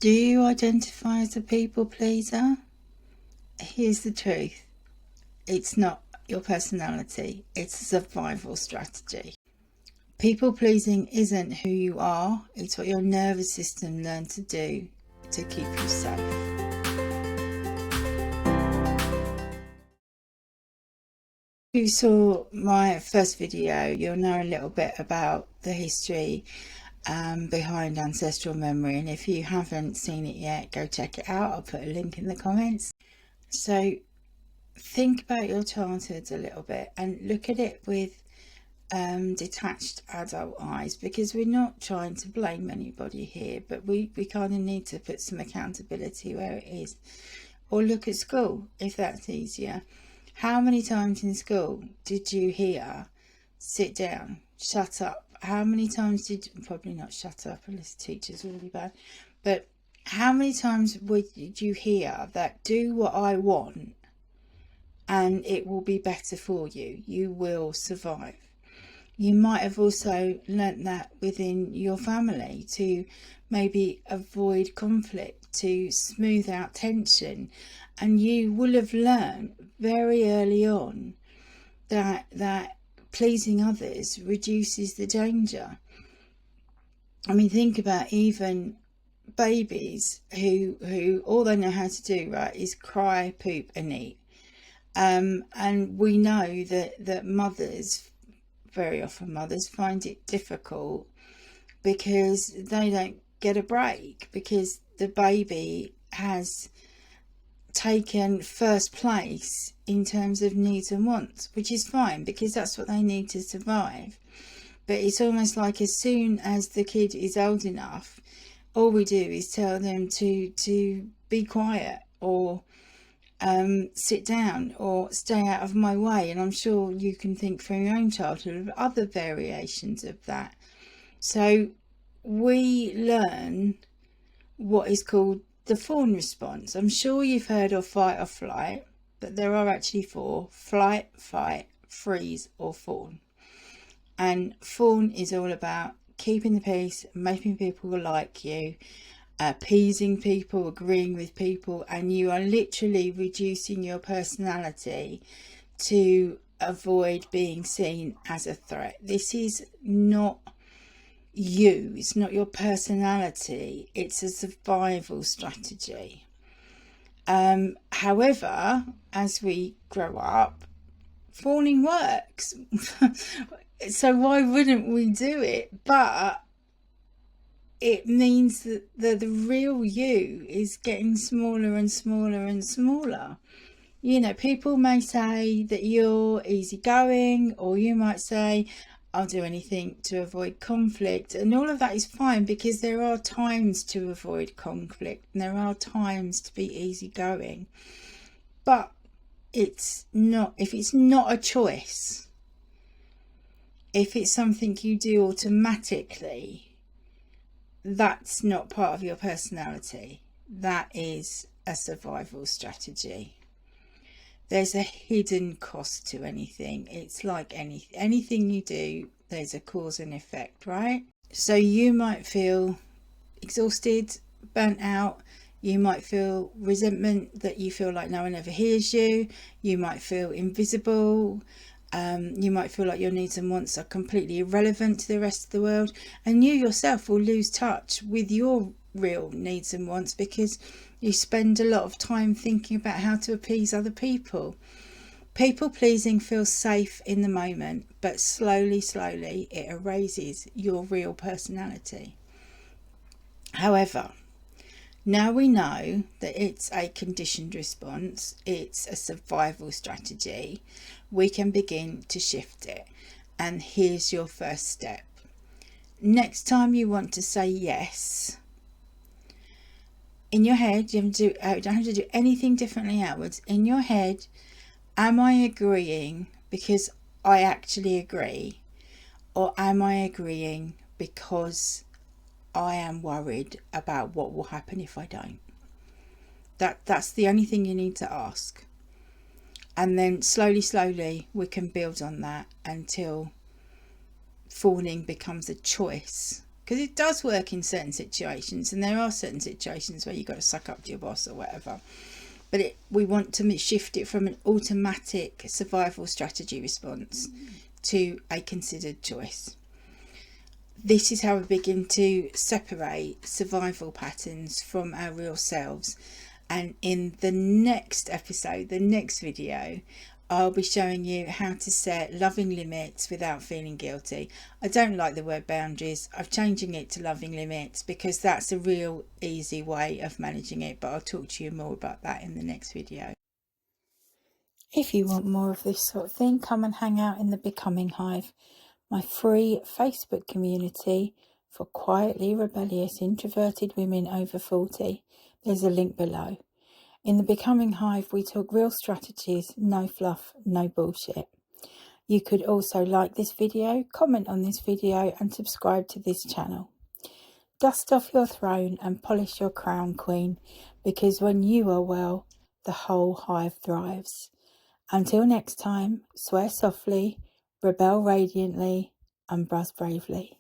Do you identify as a people pleaser? Here's the truth. It's not your personality. It's a survival strategy. People pleasing isn't who you are. It's what your nervous system learned to do to keep you safe. If you saw my first video, you'll know a little bit about the history behind ancestral memory, and if you haven't seen it yet, go check it out. I'll put a link in the comments. So think about your childhood a little bit and look at it with detached adult eyes, because we're not trying to blame anybody here, but we kind of need to put some accountability where it is. Or look at school, if that's easier. How many times in school did you hear sit down, shut up? How many times did you, probably not shut up unless the teacher's really bad, but how many times did you hear that do what I want and it will be better for you, you will survive? You might have also learnt that within your family to maybe avoid conflict, to smooth out tension, and you will have learnt very early on that pleasing others reduces the danger. I mean, think about even babies who all they know how to do, right, is cry, poop and eat. And we know that mothers, very often mothers, find it difficult because they don't get a break, because the baby has taken first place in terms of needs and wants, which is fine because that's what they need to survive. But it's almost like as soon as the kid is old enough, all we do is tell them to be quiet, or sit down, or stay out of my way. And I'm sure you can think from your own childhood of other variations of that. So we learn what is called the fawn response. I'm sure you've heard of fight or flight, but there are actually four: flight, fight, freeze or fawn. And fawn is all about keeping the peace, making people like you, appeasing people, agreeing with people, and you are literally reducing your personality to avoid being seen as a threat. This is not you, it's not your personality, it's a survival strategy. However, as we grow up, fawning works. So why wouldn't we do it? But it means that the real you is getting smaller and smaller and smaller. You know, people may say that you're easygoing, or you might say, I'll do anything to avoid conflict, and all of that is fine, because there are times to avoid conflict and there are times to be easygoing. But it's not, if it's not a choice, if it's something you do automatically, that's not part of your personality. That is a survival strategy. There's a hidden cost to anything. It's like anything you do, there's a cause and effect, right? So you might feel exhausted, burnt out. You might feel resentment, that you feel like no one ever hears you. You might feel invisible. You might feel like your needs and wants are completely irrelevant to the rest of the world. And you yourself will lose touch with your real needs and wants, because you spend a lot of time thinking about how to appease other people. People pleasing feels safe in the moment, but slowly it erases your real personality. However, now we know that it's a conditioned response, it's a survival strategy, we can begin to shift it. And here's your first step. Next time you want to say yes, in your head, you don't have to do anything differently outwards. In your head, am I agreeing because I actually agree? Or am I agreeing because I am worried about what will happen if I don't? That's the only thing you need to ask. And then slowly we can build on that until fawning becomes a choice because it does work in certain situations, and there are certain situations where you've got to suck up to your boss or whatever. But we want to shift it from an automatic survival strategy response to a considered choice. This is how we begin to separate survival patterns from our real selves. And in the next episode, the next video, I'll be showing you how to set loving limits without feeling guilty. I don't like the word boundaries. I'm changing it to loving limits because that's a real easy way of managing it, but I'll talk to you more about that in the next video. If you want more of this sort of thing, come and hang out in the Becoming Hive, my free Facebook community for quietly rebellious introverted women over 40. There's a link below. In the Becoming Hive, we talk real strategies, no fluff, no bullshit. You could also like this video, comment on this video and subscribe to this channel. Dust off your throne and polish your crown, Queen, because when you are well, the whole hive thrives. Until next time, swear softly, rebel radiantly and buzz bravely.